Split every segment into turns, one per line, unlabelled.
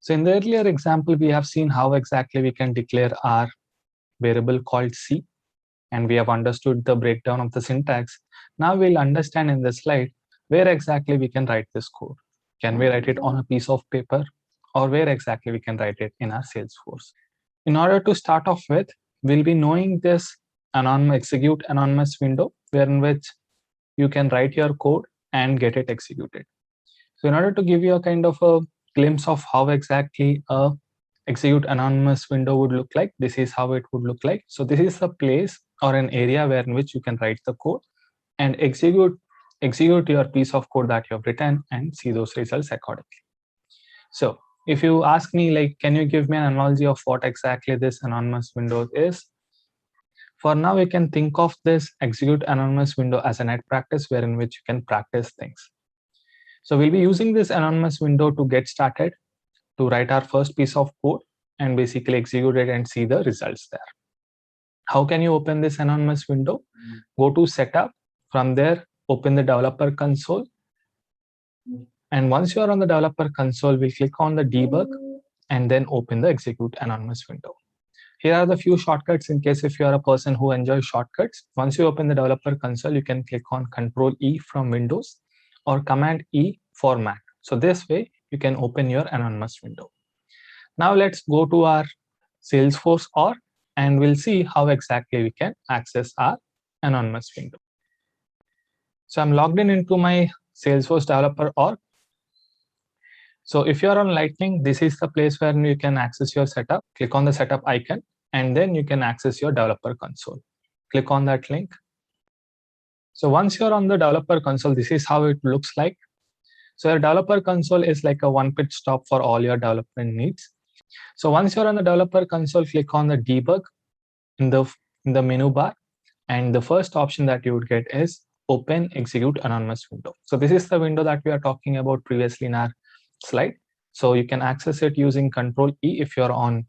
So in the earlier example, we have seen how exactly we can declare our variable called C, and we have understood the breakdown of the syntax. Now we'll understand in this slide where exactly we can write this code. Can we write it on a piece of paper, or where exactly we can write it in our Salesforce? In order to start off with, we'll be knowing this execute anonymous window, in which you can write your code and get it executed. So in order to give you a kind of a glimpse of how exactly a execute anonymous window would look like, this is how it would look like. So this is a place or an area where in which you can write the code and execute your piece of code that you have written and see those results accordingly. So if you ask me, like, can you give me an analogy of what exactly this anonymous window is? For now, we can think of this execute anonymous window as a net practice wherein which you can practice things. So we'll be using this anonymous window to get started, to write our first piece of code and basically execute it and see the results there. How can you open this anonymous window? Go to setup, from there open the developer console, and once you are on the developer console, we'll click on the debug and then open the execute anonymous window. Here are the few shortcuts in case if you are a person who enjoys shortcuts. Once you open the developer console, you can click on Ctrl E from Windows or Command E for Mac. So this way you can open your anonymous window. Now let's go to our Salesforce org and we'll see how exactly we can access our anonymous window. So I'm logged in into my Salesforce developer org. So if you're on Lightning, this is the place where you can access your setup. Click on the setup icon and then you can access your developer console. Click on that link. So once you're on the developer console, this is how it looks like. So your developer console is like a one-pit stop for all your development needs. So once you're on the developer console, click on the debug in the menu bar, and the first option that you would get is open execute anonymous window. So this is the window that we are talking about previously in our slide. So you can access it using Ctrl E if you're on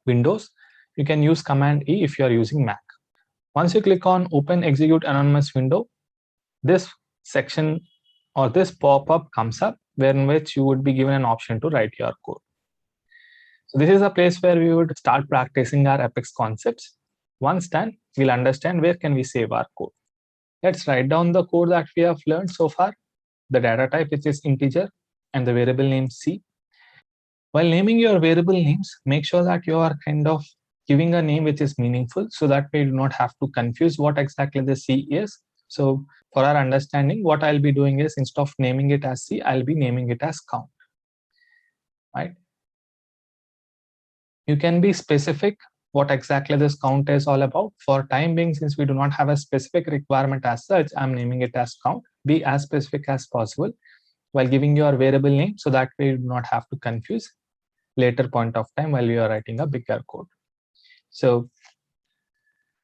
Windows. You can use Command E if you're using Mac. Once you click on open execute anonymous window, this section or this pop-up comes up in which you would be given an option to write your code. So this is a place where we would start practicing our Apex concepts. Once done, we'll understand where can we save our code. Let's write down the code that we have learned so far, the data type which is integer and the variable name C. While naming your variable names, make sure that you are kind of giving a name which is meaningful so that we do not have to confuse what exactly the C is. So for our understanding, what I'll be doing is instead of naming it as C, I'll be naming it as count. Right? You can be specific what exactly this count is all about. For time being, since we do not have a specific requirement as such, I'm naming it as count. Be as specific as possible while giving your variable name so that we do not have to confuse later point of time while you are writing a bigger code. So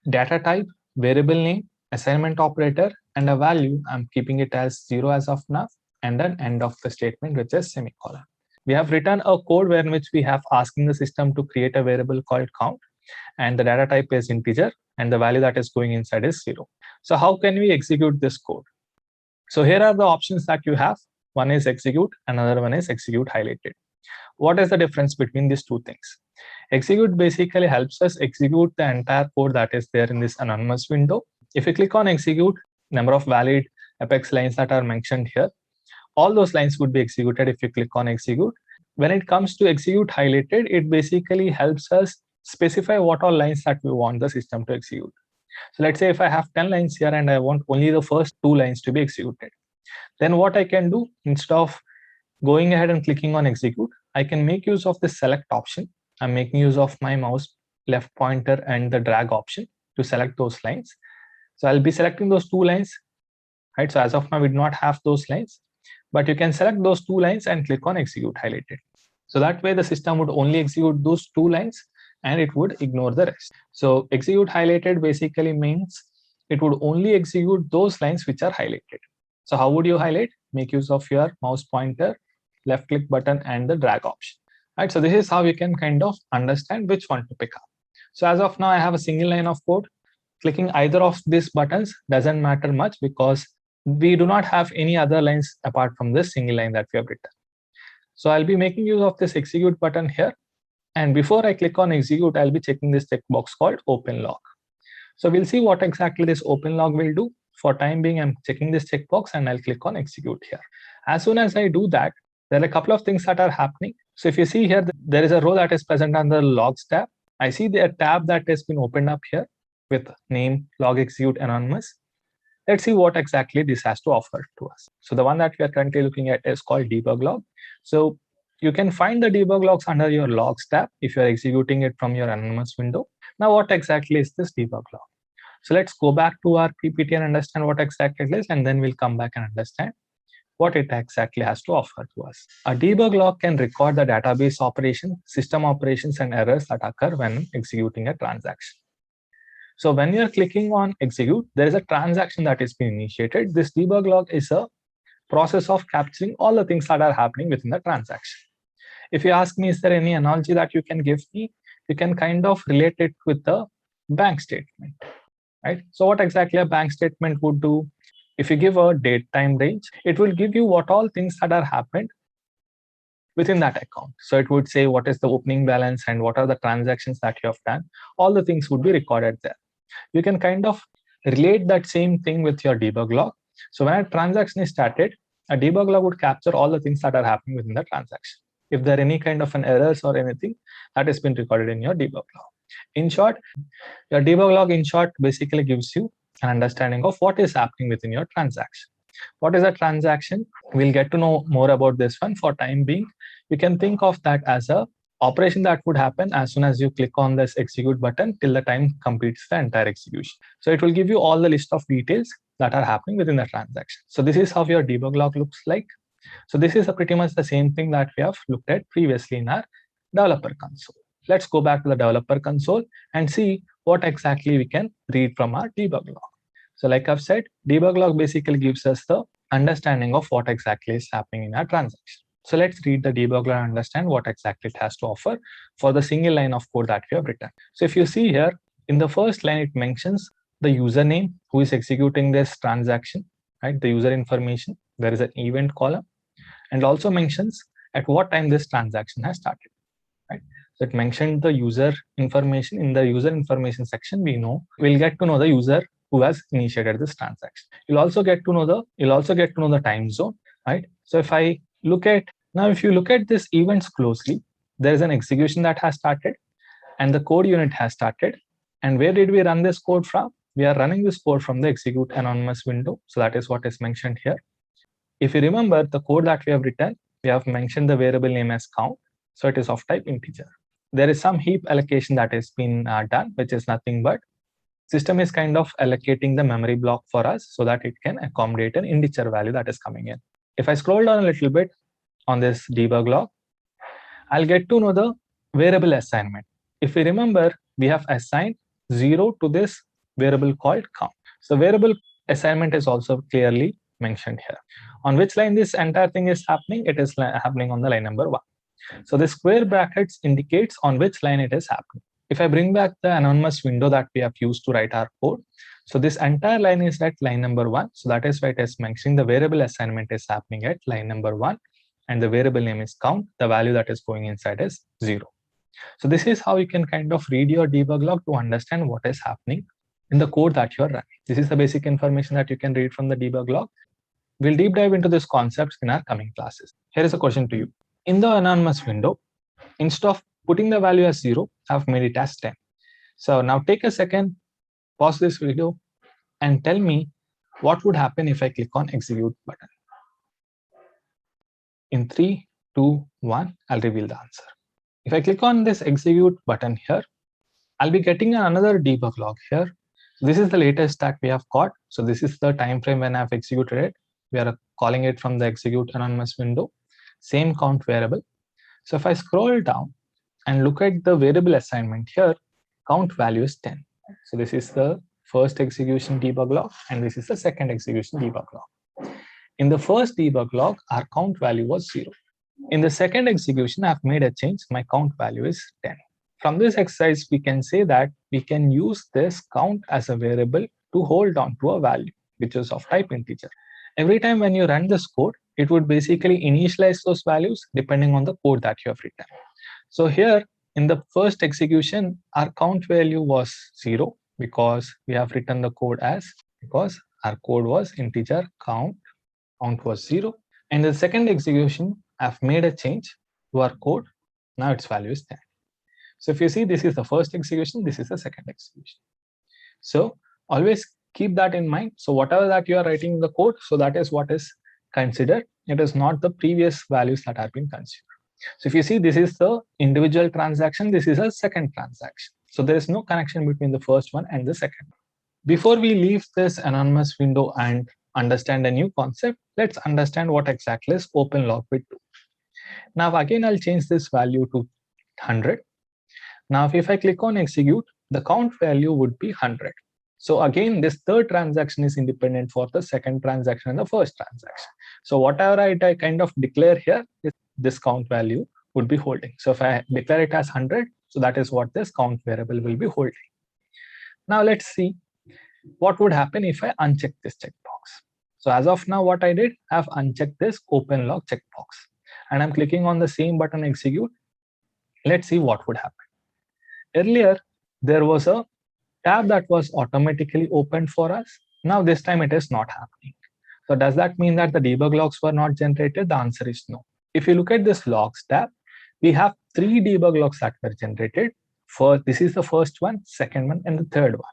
data type, variable name, assignment operator, and a value, I'm keeping it as 0 as of now, and an end of the statement which is semicolon. We have written a code where in which we have asking the system to create a variable called count, and the data type is integer and the value that is going inside is 0. So how can we execute this code? So here are the options that you have. One is execute, another one is execute highlighted. What is the difference between these two things? Execute basically helps us execute the entire code that is there in this anonymous window. If you click on execute, number of valid Apex lines that are mentioned here, all those lines would be executed if you click on execute. When it comes to execute highlighted, it basically helps us specify what all lines that we want the system to execute. So let's say if I have 10 lines here and I want only the first 2 lines to be executed, then what I can do, instead of going ahead and clicking on execute, I can make use of the select option. I'm making use of my mouse left pointer and the drag option to select those lines. So I'll be selecting those 2 lines, right? So as of now, we do not have those lines, but you can select those 2 lines and click on execute highlighted. So that way the system would only execute those 2 lines and it would ignore the rest. So execute highlighted basically means it would only execute those lines which are highlighted. So how would you highlight? Make use of your mouse pointer, left click button and the drag option. Right, so this is how you can kind of understand which one to pick up. So as of now, I have a single line of code. Clicking either of these buttons doesn't matter much because we do not have any other lines apart from this single line that we have written. So I'll be making use of this execute button here. And before I click on execute, I'll be checking this checkbox called open log. So we'll see what exactly this open log will do. For time being, I'm checking this checkbox and I'll click on execute here. As soon as I do that, there are a couple of things that are happening. So if you see here, there is a row that is present under logs tab. I see the tab that has been opened up here with name log execute anonymous. Let's see what exactly this has to offer to us. So the one that we are currently looking at is called debug log. So you can find the debug logs under your logs tab if you are executing it from your anonymous window. Now, what exactly is this debug log? So let's go back to our PPT and understand what exactly it is, and then we'll come back and understand what it exactly has to offer to us. A debug log can record the database operation, system operations, and errors that occur when executing a transaction. So when you're clicking on execute, there is a transaction that is being initiated. This debug log is a process of capturing all the things that are happening within the transaction. If you ask me, is there any analogy that you can give me? You can kind of relate it with the bank statement, right? So what exactly a bank statement would do? If you give a date time range, it will give you what all things that are happened within that account. So it would say what is the opening balance and what are the transactions that you have done. All the things would be recorded there. You can kind of relate that same thing with your debug log. So when a transaction is started, a debug log would capture all the things that are happening within the transaction. If there are any kind of an errors or anything, that has been recorded in your debug log. In short, your debug log in short basically gives you an understanding of what is happening within your transaction. What is a transaction? We'll get to know more about this one. For time being, you can think of that as a operation that would happen as soon as you click on this execute button till the time completes the entire execution. So it will give you all the list of details that are happening within the transaction. So this is how your debug log looks like. So this is pretty much the same thing that we have looked at previously in our developer console. Let's go back to the developer console and see what exactly we can read from our debug log. So like I've said, debug log basically gives us the understanding of what exactly is happening in our transaction. So let's read the debug log and understand what exactly it has to offer for the single line of code that we have written. So if you see here, in the first line, it mentions the username who is executing this transaction, right? The user information. There is an event column, and also mentions at what time this transaction has started, right? So it mentioned the user information. In the user information section, we'll get to know the user who has initiated this transaction. You'll also get to know the time zone, right? So if you look at this events closely, there is an execution that has started and the code unit has started. And where did we run this code from? We are running this code from the execute anonymous window. So that is what is mentioned here. If you remember the code that we have written, we have mentioned the variable name as count. So it is of type integer. There is some heap allocation that has been done, which is nothing but system is kind of allocating the memory block for us so that it can accommodate an integer value that is coming in. If I scroll down a little bit on this debug log, I'll get to know the variable assignment. If we remember, we have assigned 0 to this variable called count. So variable assignment is also clearly mentioned here. On which line this entire thing is happening? It is happening on the line number 1. So the square brackets indicates on which line it is happening. If I bring back the anonymous window that we have used to write our code, so this entire line is at line number 1. So that is why it is mentioning the variable assignment is happening at line number 1, and the variable name is count. The value that is going inside is 0. So this is how you can kind of read your debug log to understand what is happening in the code that you're running. This is the basic information that you can read from the debug log. We'll deep dive into these concepts in our coming classes. Here is a question to you. In the anonymous window, instead of putting the value as 0, I've made it as 10. So now take a second, pause this video, and tell me what would happen if I click on execute button. In 3, 2, 1, I'll reveal the answer. If I click on this execute button here, I'll be getting another debug log here. This is the latest that we have got. So this is the time frame when I've executed it. We are calling it from the execute anonymous window, same count variable. So if I scroll down and look at the variable assignment here, count value is 10. So this is the first execution debug log, and this is the second execution debug log. In the first debug log, our count value was 0. In the second execution, I've made a change. My count value is 10. From this exercise, we can say that we can use this count as a variable to hold on to a value, which is of type integer. Every time when you run this code, it would basically initialize those values depending on the code that you have written. So here in the first execution, our count value was 0 because we have written the code because our code was integer count was 0. And the second execution, I've made a change to our code. Now its value is 10. So if you see, this is the first execution, this is the second execution. So always keep that in mind. So whatever that you are writing in the code, so that is what is considered. It is not the previous values that have been considered. So if you see, this is the individual transaction, this is a second transaction. So there is no connection between the first one and the second. Before we leave this anonymous window and understand a new concept, let's understand what exactly is open log with 2. Now again, I'll change this value to 100. Now if I click on execute, the count value would be 100. So again, this third transaction is independent for the second transaction and the first transaction. So whatever I kind of declare here, this count value would be holding. So if I declare it as 100, so that is what this count variable will be holding. Now let's see what would happen if I uncheck this checkbox. So as of now, what I did, I've unchecked this open log checkbox, and I'm clicking on the same button execute. Let's see what would happen. Earlier, there was a tab that was automatically opened for us. Now this time it is not happening. So does that mean that the debug logs were not generated? The answer is no. If you look at this logs tab, we have 3 debug logs that were generated. This is the first one, second one, and the third one.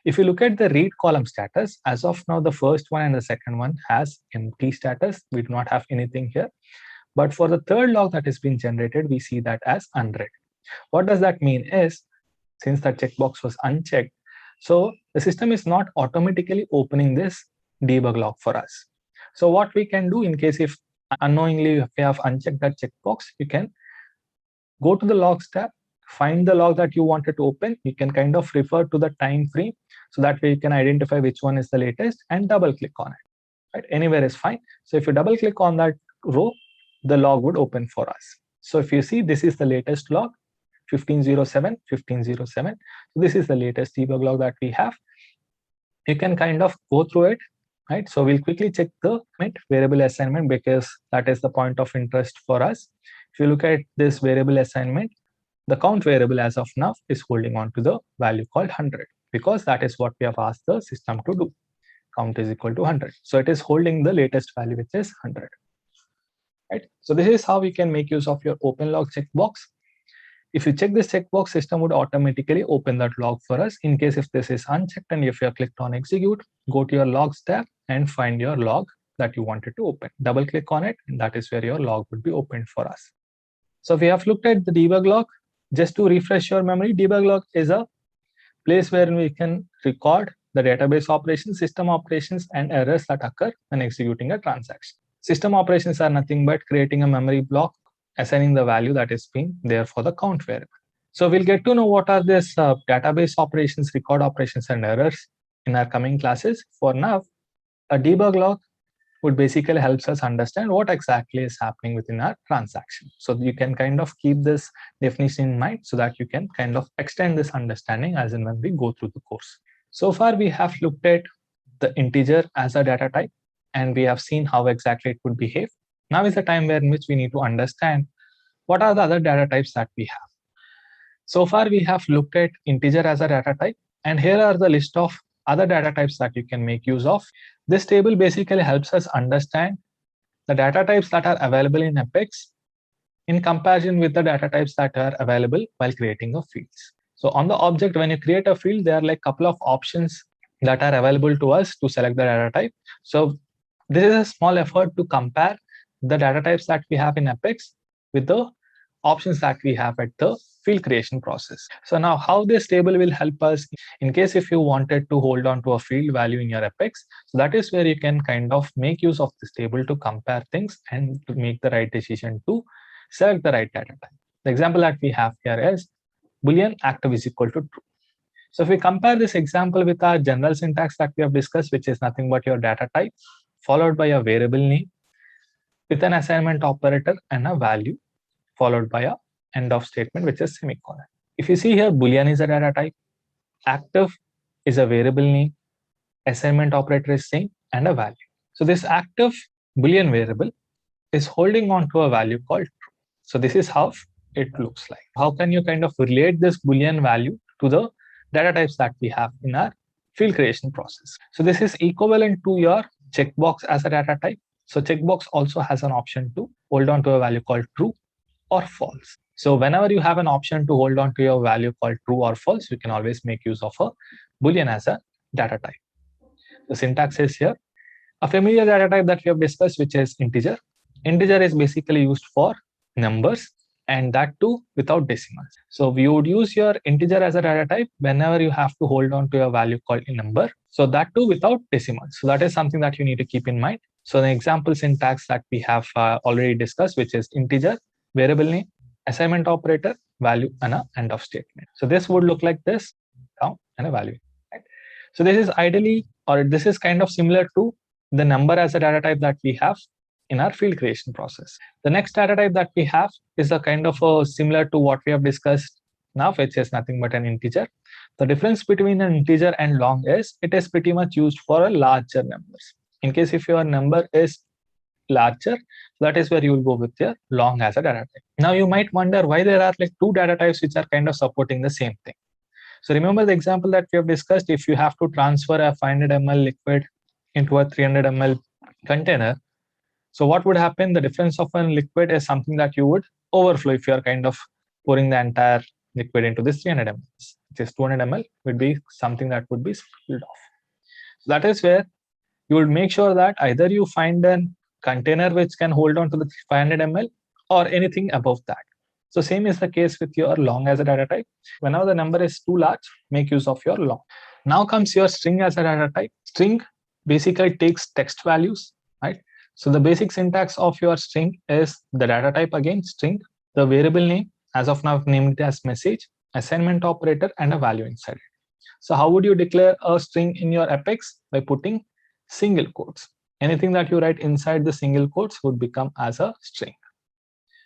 If you look at the read column status, as of now, the first one and the second one has empty status. We do not have anything here. But for the third log that has been generated, we see that as unread. What does that mean is, since that checkbox was unchecked, so the system is not automatically opening this debug log for us. So what we can do in case if unknowingly if we have unchecked that checkbox, you can go to the logs tab, find the log that you wanted to open. You can kind of refer to the time frame, so that way you can identify which one is the latest and double click on it. Right? Anywhere is fine. So if you double click on that row, the log would open for us. So if you see, this is the latest log, 1507, 1507. So this is the latest debug log that we have. You can kind of go through it, right? So we'll quickly check the variable assignment because that is the point of interest for us. If you look at this variable assignment, the count variable as of now is holding on to the value called 100 because that is what we have asked the system to do. Count is equal to 100. So it is holding the latest value, which is 100. Right? So this is how we can make use of your open log checkbox. If you check this checkbox, system would automatically open that log for us. In case if this is unchecked and if you have clicked on execute, go to your logs tab and find your log that you wanted to open. Double click on it, and that is where your log would be opened for us. So we have looked at the debug log. Just to refresh your memory, debug log is a place where we can record the database operations, system operations, and errors that occur when executing a transaction. System operations are nothing but creating a memory block, assigning the value that is being there for the count variable. So we'll get to know what are these database operations, record operations, and errors in our coming classes. For now, a debug log would basically helps us understand what exactly is happening within our transaction. So you can kind of keep this definition in mind so that you can kind of extend this understanding as and when we go through the course. So far, we have looked at the integer as a data type, and we have seen how exactly it would behave. Now is the time where in which we need to understand what are the other data types that we have. So far, we have looked at integer as a data type, and here are the list of other data types that you can make use of. This table basically helps us understand the data types that are available in Apex in comparison with the data types that are available while creating a fields. So on the object, when you create a field, there are like a couple of options that are available to us to select the data type. So this is a small effort to compare the data types that we have in Apex with the options that we have at the field creation process. So now how this table will help us in case if you wanted to hold on to a field value in your Apex. So that is where you can kind of make use of this table to compare things and to make the right decision to select the right data type. The example that we have here is Boolean active is equal to true. So if we compare this example with our general syntax that we have discussed, which is nothing but your data type followed by a variable name with an assignment operator and a value followed by a end of statement, which is semicolon. If you see here, Boolean is a data type, active is a variable name, assignment operator is same, and a value. So this active Boolean variable is holding on to a value called true. So this is how it looks like. How can you kind of relate this Boolean value to the data types that we have in our field creation process? So this is equivalent to your checkbox as a data type. So checkbox also has an option to hold on to a value called true or false. So whenever you have an option to hold on to your value called true or false, you can always make use of a Boolean as a data type. The syntax is here. A familiar data type that we have discussed, which is integer. Integer is basically used for numbers, and that too without decimals. So we would use your integer as a data type whenever you have to hold on to a value called a number. So that too without decimals. So that is something that you need to keep in mind. So the example syntax that we have already discussed, which is integer, variable name, assignment operator, value, and an end of statement. So this would look like this, count and a value. Right? So this is ideally, or this is kind of similar to the number as a data type that we have in our field creation process. The next data type that we have is a kind of similar to what we have discussed now, which is nothing but an integer. The difference between an integer and long is it is pretty much used for a larger numbers. In case if your number is larger, that is where you will go with your long as a data type. Now you might wonder why there are like two data types which are kind of supporting the same thing. So remember the example that we have discussed. If you have to transfer a 500 ml liquid into a 300 ml container, so what would happen? The difference of a liquid is something that you would overflow if you are kind of pouring the entire liquid into this 300 ml. This 200 ml would be something that would be spilled off. So that is where you would make sure that either you find a container which can hold on to the 500 ml or anything above that. So same is the case with your long as a data type. Whenever the number is too large, make use of your long. Now comes your string as a data type. String basically takes text values, right? So the basic syntax of your string is the data type again, string, the variable name, as of now I've named it as message, assignment operator, and a value inside it. So how would you declare a string in your Apex? By putting single quotes. Anything that you write inside the single quotes would become as a string.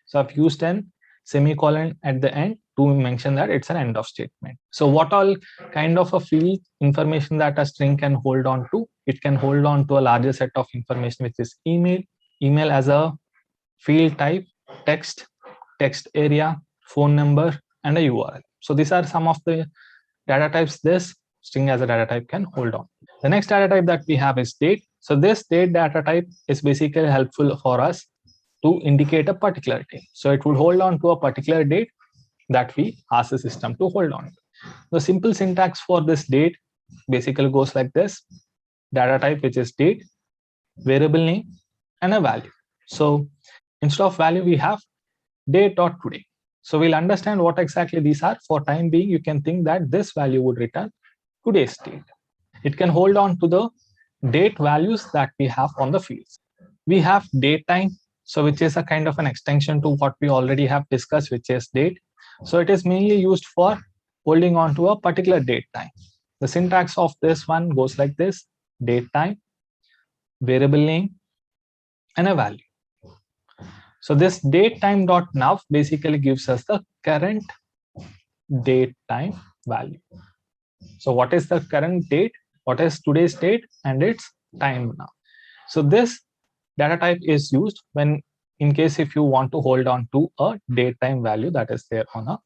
So I've used an semicolon at the end to mention that it's an end of statement. So what all kind of a field information that a string can hold on to? It can hold on to a larger set of information, which is email as a field type, text area, phone number, and a URL. So these are some of the data types this string as a data type can hold on. The next data type that we have is date. So this date data type is basically helpful for us to indicate a particular date. So it will hold on to a particular date that we ask the system to hold on to. The simple syntax for this date basically goes like this: data type, which is date, variable name, and a value. So instead of value, we have date.today. So we'll understand what exactly these are. For time being, you can think that this value would return today's date. It can hold on to the date values that we have on the fields. We have date time, so which is a kind of an extension to what we already have discussed, which is date. So it is mainly used for holding on to a particular date time. The syntax of this one goes like this: date time, variable name, and a value. So this date time dot now basically gives us the current date time value. So what is the current date? What is today's date and its time now? So this data type is used when, in case if you want to hold on to a date time value that is there on a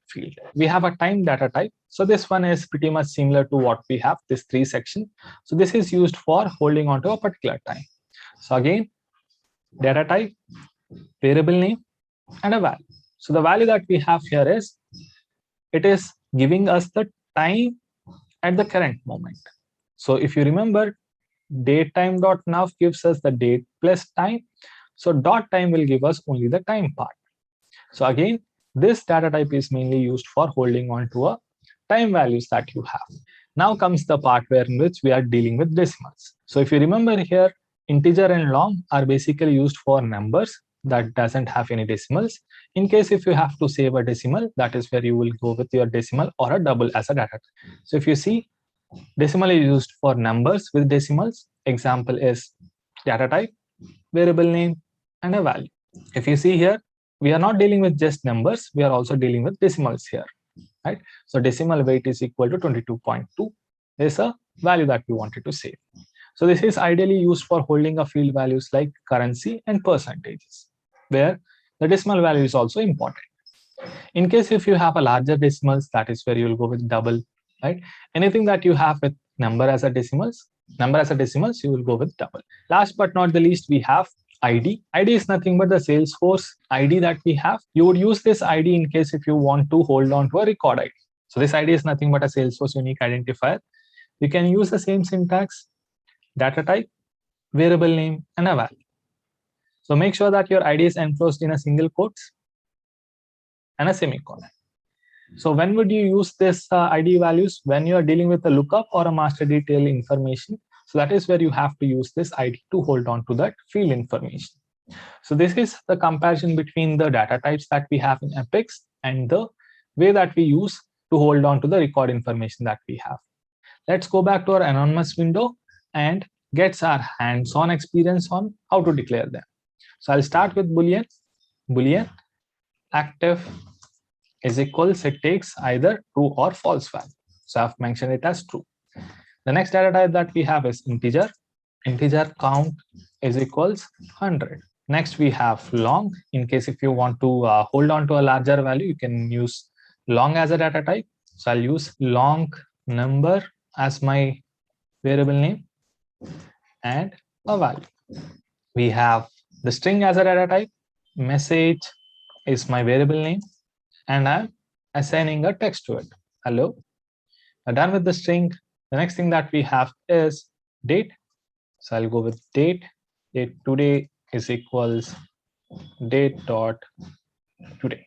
field. We have a time data type. So this one is pretty much similar to what we have, this 3 section. So this is used for holding on to a particular time. So again, data type, variable name, and a value. So the value that we have here is, it is giving us the time at the current moment. So if you remember, date time dot now gives us the date plus time. So dot time will give us only the time part. So again, this data type is mainly used for holding on to a time values that you have. Now comes the part where in which we are dealing with decimals. So if you remember here, integer and long are basically used for numbers that doesn't have any decimals. In case if you have to save a decimal, that is where you will go with your decimal or a double as a data type. So if you see, decimal is used for numbers with decimals. Example is data type, variable name, and a value. If you see here, we are not dealing with just numbers, we are also dealing with decimals here, right? So decimal weight is equal to 22.2 is a value that we wanted to save. So this is ideally used for holding a field values like currency and percentages, where the decimal value is also important. In case if you have a larger decimals, that is where you will go with double, right? Anything that you have with number as a decimals, you will go with double. Last but not the least, we have ID. ID is nothing but the Salesforce ID that we have. You would use this ID in case if you want to hold on to a record ID. So this ID is nothing but a Salesforce unique identifier. You can use the same syntax, data type, variable name, and a value. So make sure that your ID is enclosed in a single quotes and a semicolon. So when would you use this ID values? When you are dealing with a lookup or a master detail information. So that is where you have to use this ID to hold on to that field information. So this is the comparison between the data types that we have in Apex and the way that we use to hold on to the record information that we have. Let's go back to our anonymous window and get our hands-on experience on how to declare them. So I'll start with Boolean. Boolean active is equals, it takes either true or false value. So I've mentioned it as true. The next data type that we have is integer. Integer count is equals 100. Next we have long. In case if you want to hold on to a larger value, you can use long as a data type. So I'll use long number as my variable name and a value. We have the string as a data type. Message is my variable name, and I'm assigning a text to it. Hello. I'm done with the string. The next thing that we have is date. So I'll go with date. Date today is equals date dot today.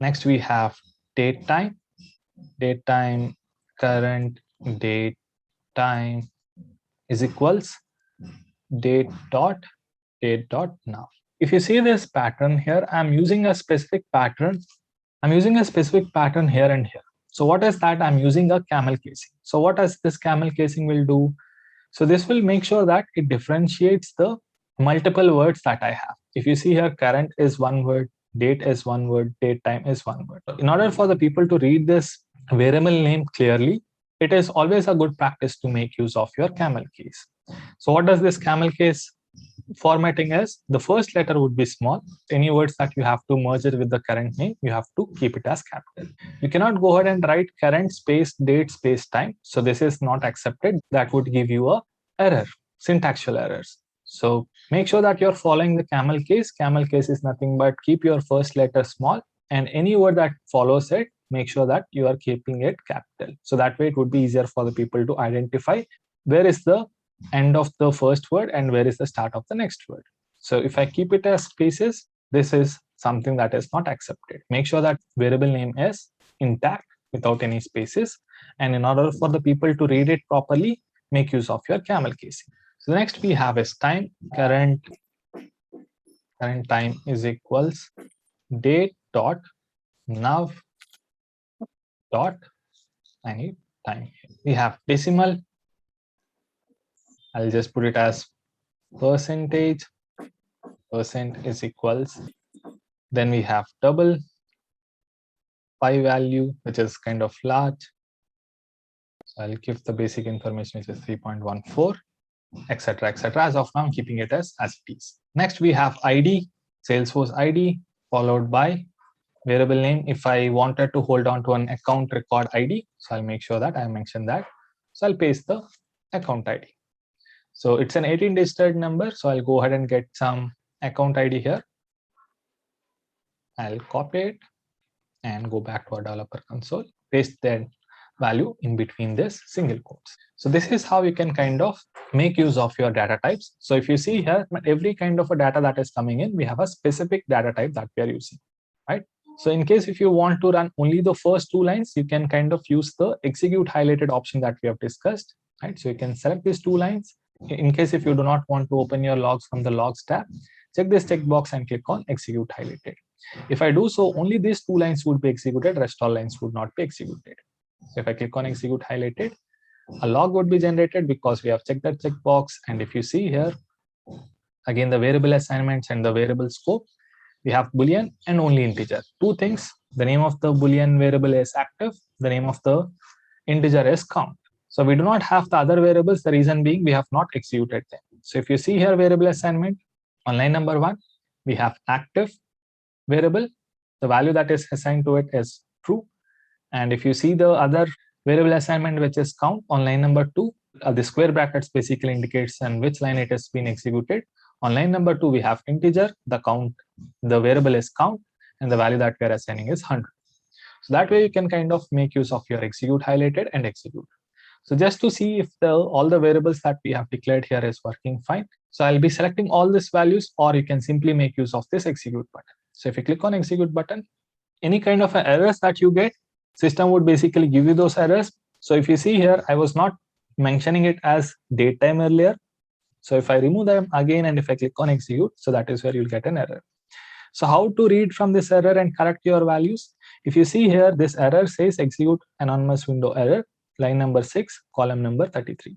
Next we have date time. Date time current date time is equals date dot now. If you see this pattern here, I'm using a specific pattern. I'm using a specific pattern here and here. So what is that? I'm using a camel casing. So what does this camel casing will do? So this will make sure that it differentiates the multiple words that I have. If you see here, current is one word, date is one word, date time is one word. In order for the people to read this variable name clearly, it is always a good practice to make use of your camel case. So what does this camel case formatting is? The first letter would be small. Any words that you have to merge it with the current name, you have to keep it as capital. You cannot go ahead and write current space date space time. So this is not accepted. That would give you a error, syntactical errors. So make sure that you're following the camel case. Camel case is nothing but keep your first letter small, and any word that follows it, make sure that you are keeping it capital. So that way it would be easier for the people to identify where is the end of the first word and where is the start of the next word. So if I keep it as spaces, this is something that is not accepted. Make sure that variable name is intact without any spaces. And in order for the people to read it properly, make use of your camel casing. So the next we have is time. Current time is equals date dot now dot I need time. We have decimal. I'll just put it as percentage. Percent is equals. Then we have double, pi value, which is kind of large. So I'll give the basic information, which is 3.14, etc., etc. As of now, I'm keeping it as it is. Next, we have ID, Salesforce ID, followed by variable name. If I wanted to hold on to an account record ID, so I'll make sure that I mention that. So I'll paste the account ID. So it's an 18-digit number. So I'll go ahead and get some account ID here. I'll copy it and go back to our developer console, paste that value in between this single quotes. So this is how you can kind of make use of your data types. So if you see here, every kind of a data that is coming in, we have a specific data type that we are using, right? So in case if you want to run only the first two lines, you can kind of use the execute highlighted option that we have discussed, right? So you can select these two lines. In case if you do not want to open your logs from the logs tab, check this checkbox and click on execute highlighted. If I do so, only these two lines would be executed, rest all lines would not be executed. So if I click on execute highlighted, a log would be generated because we have checked that checkbox. And if you see here, again, the variable assignments and the variable scope, we have Boolean and only integer. Two things, the name of the Boolean variable is active, the name of the integer is count. So we do not have the other variables. The reason being we have not executed them. So if you see here variable assignment on line number 1, we have active variable. The value that is assigned to it is true. And if you see the other variable assignment, which is count on line number 2, the square brackets basically indicates on which line it has been executed. On line number 2, we have integer, the count, the variable is count, and the value that we are assigning is 100. So that way you can kind of make use of your execute highlighted and execute. So just to see if all the variables that we have declared here is working fine. So I'll be selecting all these values, or you can simply make use of this execute button. So if you click on execute button, any kind of errors that you get, system would basically give you those errors. So if you see here, I was not mentioning it as date time earlier. So if I remove them again and if I click on execute, so that is where you'll get an error. So how to read from this error and correct your values? If you see here, this error says execute anonymous window error, line number 6, column number 33.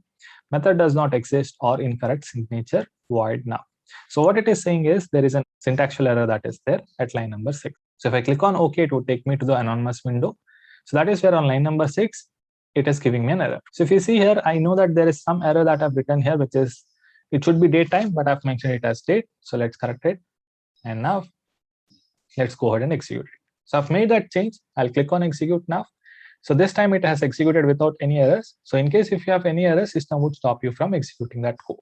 Method does not exist or incorrect signature void now. So what it is saying is there is a syntactical error that is there at line number 6. So if I click on OK, it would take me to the anonymous window. So that is where on line number 6, it is giving me an error. So if you see here, I know that there is some error that I've written here, which is, it should be date time, but I've mentioned it as date. So let's correct it. And now let's go ahead and execute it. So I've made that change. I'll click on execute now. So this time it has executed without any errors. So in case if you have any errors, system would stop you from executing that code.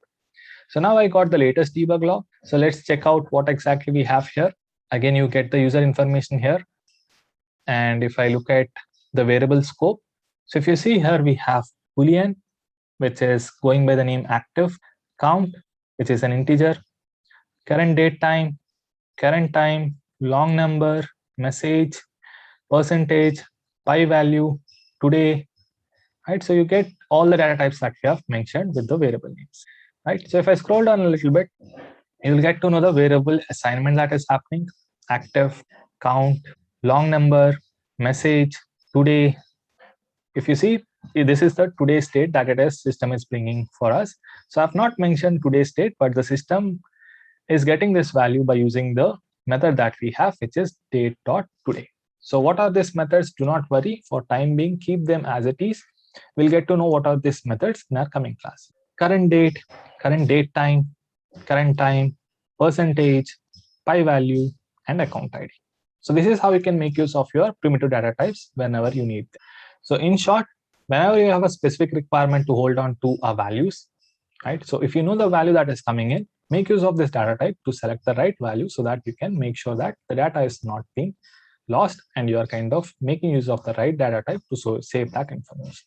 So now I got the latest debug log. So let's check out what exactly we have here. Again, you get the user information here. And if I look at the variable scope, so if you see here, we have Boolean, which is going by the name active, count, which is an integer, current date time, long number, message, percentage, pi value, today, right? So you get all the data types that we have mentioned with the variable names, right? So if I scroll down a little bit, you'll get to know the variable assignment that is happening, active, count, long number, message, today. If you see, this is the today state that it is system is bringing for us. So I've not mentioned today's state, but the system is getting this value by using the method that we have, which is date.today. So what are these methods? Do not worry. For time being, keep them as it is. We'll get to know what are these methods in our coming class. Current date time, percentage, pi value, and account ID. So this is how you can make use of your primitive data types whenever you need them. So in short, whenever you have a specific requirement to hold on to our values, right? So if you know the value that is coming in, make use of this data type to select the right value so that you can make sure that the data is not being lost and you are kind of making use of the right data type to save that information.